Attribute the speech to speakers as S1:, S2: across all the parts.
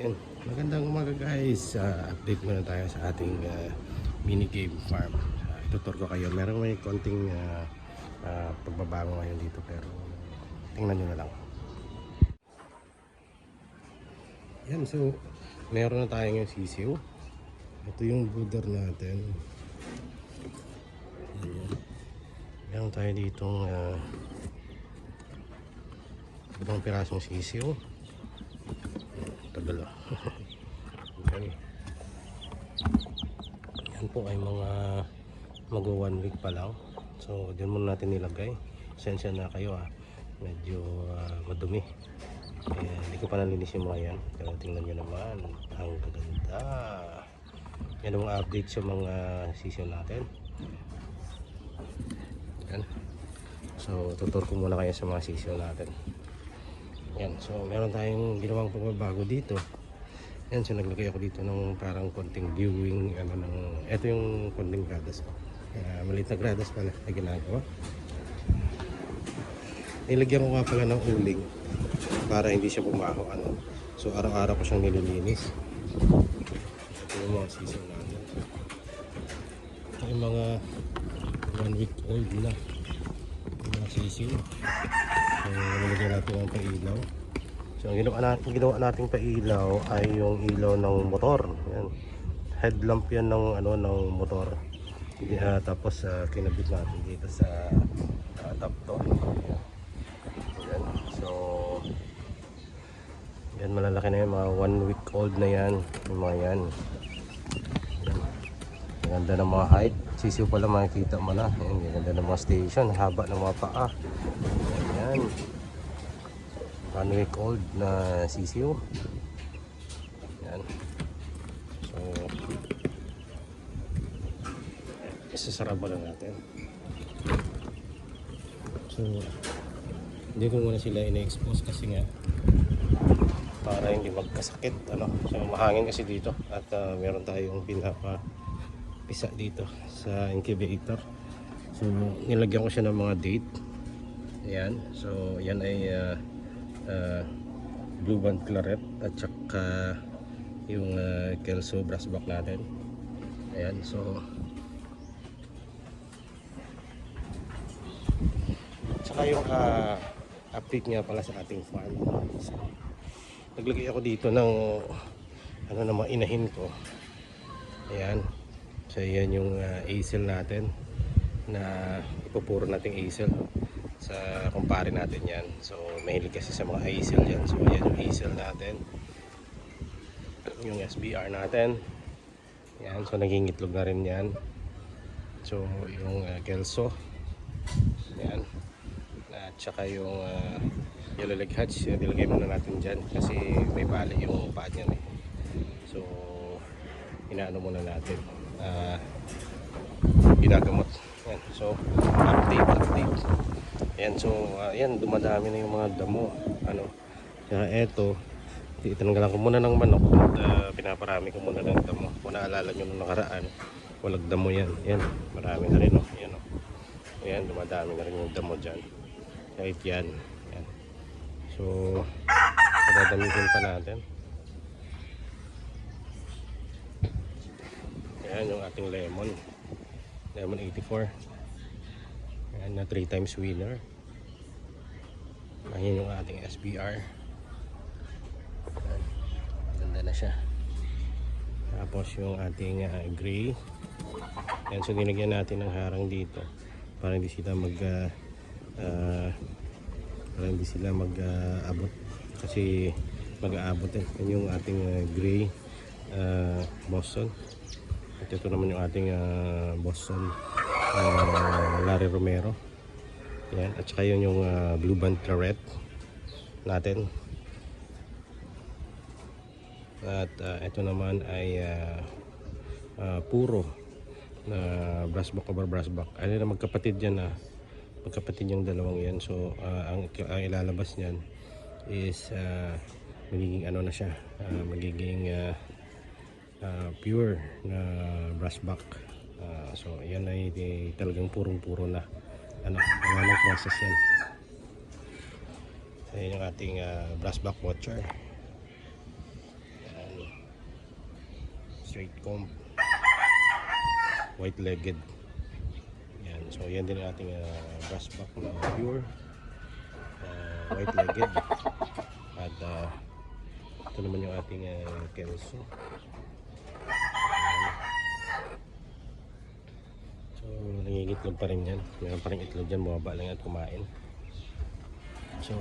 S1: Yan. Magandang umaga guys. Update muna tayo sa ating mini game farm. Itutur ko kayo. Meron may konting pagbabago ngayon dito pero tingnan nyo na lang. Yan, so meron na tayong yung sisiw. Ito yung brooder natin. Yan. Meron tayo ditong ibang pirasong sisiw. Tagal. Okay. Yan po ay mga mag 1 week pa lang. So dyan muna natin nilagay. Sensya na kayo medyo madumi. Hindi ko pa nalinis yung mga yan. Pero tingnan nyo naman, ang gaganda. Yan ang mga update sa mga sisiw natin. Yan. So tutur ko muna kayo sa mga sisiw natin. Yan, so meron tayong ginawang pagbabago dito. Yan, so naglagay ako dito ng parang konting viewing ito yung konting gradas ko. Maliit na gradas pala na ginagawa. Nilagyan ko nga pala ng uling para hindi siya bumaho. So araw-araw ko siyang nililinis. Ito yung mga sisiw natin. Ito yung mga 1 week old na yung mga sisiw. So nilagyan natin ang pailaw. So ang ginawa nating pailaw ay yung ilaw ng motor. Yan. Headlamp yan ng ng motor. Tapos kinabit natin dito sa top to. Yan. So yan, malalaki na yung mga 1 week old na yan. Yung mga yan. Ang ganda ng mga height. Sisiw pala makikita mo na. Yan, ang ganda ng mga station. Haba ng mga paa. Yan. 1 week old na sisiw. Yan. So isasarap na natin. So hindi ko muna sila ina-expose kasi nga para hindi magkasakit. So mahangin kasi dito at meron tayong pinapapisa dito sa incubator. So nilagyan ko siya ng mga date. Ayan. So yan ay blue band claret at saka yung Kelso brassback natin. Ayan, so saka yung update nga pala sa ating farm. So, naglagay ako dito ng na mga inahin ko. Ayan, so yan yung hazel natin na ipupuro nating hazel sa kumpare natin yan. So mahilig kasi sa mga hazel yan. So yan yung hazel natin, yung SBR natin. Yan, so naging itlog na rin yan. So yung Kelso yan, at saka yung yellow leg hatch, nilagay muna natin dyan kasi may bali yung paa niyan So inaano muna natin, ginagamot. Yan, so update. Ayan, so ayan, dumadami na yung mga damo. Kaya eto, itinanggalan ko muna ng manok at pinaparami ko muna ng damo. Kung naalala nyo nung nakaraan, walang damo yan. Ayan, marami na rin. Ayan, dumadami na rin yung damo dyan. Kahit yan. Ayan. So dadamitin pa natin. Ayan yung ating lemon 84. Ayan na 3 times winner. Ayan yung ating SBR. Ayan. Ganda na siya. Tapos yung ating gray. Ayan, so nilagyan natin ng harang dito para hindi sila mag-abot kasi mag-aabot Yan yung ating gray Boston. At ito naman yung ating Boston Larry Romero. Yan. At saka yun yung blue band claret natin. At ito naman ay puro na brassback over brassback. Ano na magkapatid yan magkapatid yung dalawang yan. So ang ilalabas niyan is magiging na siya, magiging pure na brassback. So yan ay talagang purong-puro na ng process yan. So yan yung ating brassback watcher. straight comb, white-legged. Yan. So yan din ang ating grassback na pure white-legged. At ito naman yung ating Kelso. So nangingitlog pa rin yan. Meron pa rin itlog dyan, bumaba lang at kumain. So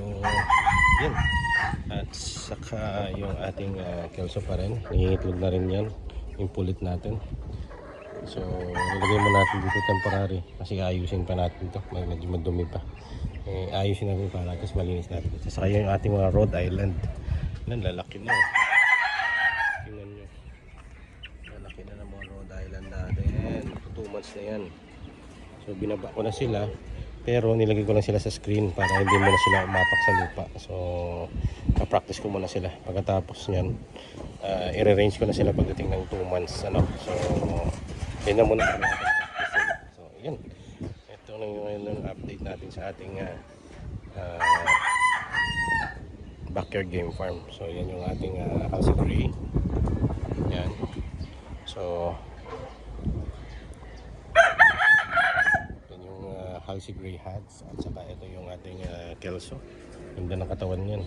S1: yan. At saka yung ating Kelso pa rin, nangingitlog na rin yan, yung pulit natin. So nilagay mo natin dito temporary kasi ayusin pa natin to, medyo madumi pa. Ayusin natin para tapos malinis natin. Saka yung ating mga Rhode Island, lalaki na. Tingnan nyo, lalaki na ng mga Rhode Island natin. 2 months na yan. So binaba ko na sila, pero nilagay ko lang sila sa screen para hindi mo na sila umapak sa lupa. So pa-practice ko muna sila. Pagkatapos nyan, i-arrange ko na sila pagdating ng 2 months. So yan na muna kami. So yan, ito na yung update natin sa ating backyard game farm. So yan yung ating Halsey Gray. Yan. So yan yung Halsey Gray hats. At saka ito yung ating Kelso. Ganda ng katawan yan.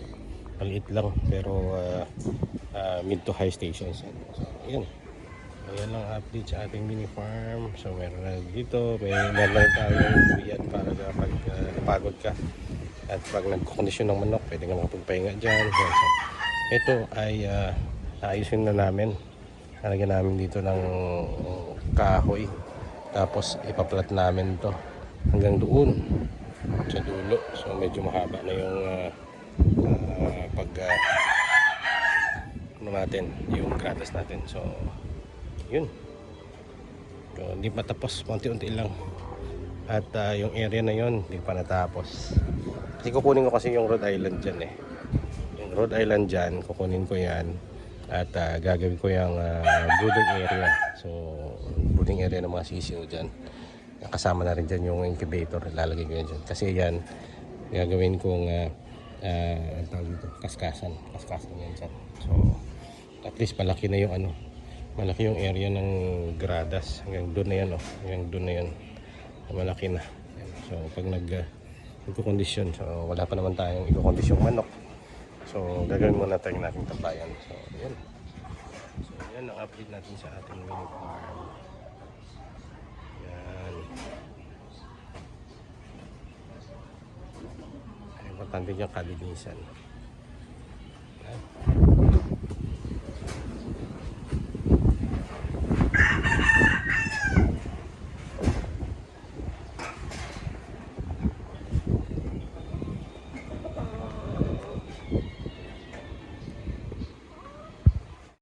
S1: Maliit lang pero mid to high stations. So yan. Ayan lang update sa ating mini farm. So meron na dito, meron na tayong buyat para kapag napagod ka at pag nagkondisyon ng manok, pwede ka makapagpahinga dyan. So ito ay ayusin na namin. Nalagyan namin dito ng kahoy, tapos ipaplat namin to hanggang doon sa dulo. So medyo mahaba na yung ano natin, yung gratas natin. So yun, so, hindi pa tapos, unti-unti lang. At yung area na yun hindi pa natapos kasi kukunin ko kasi yung Rhode Island dyan yung Rhode Island dyan, kukunin ko yan at gagawin ko yung brooding area. So brooding area ng mga sisiw dyan, kasama na rin dyan yung incubator, lalagay ko yan dyan kasi yan gagawin kong kaskasan yan dyan. So at least malaki na yung malaki yung area ng gradas hanggang doon na yan, hanggang doon na yan, malaki na. So pag nagkukondisyon, so wala pa naman tayong ikukondisyon manok, so gagawin muna tayo natin tapayan. So yan, ang update natin sa ating mini farm. Yan, importante yung kalinisan.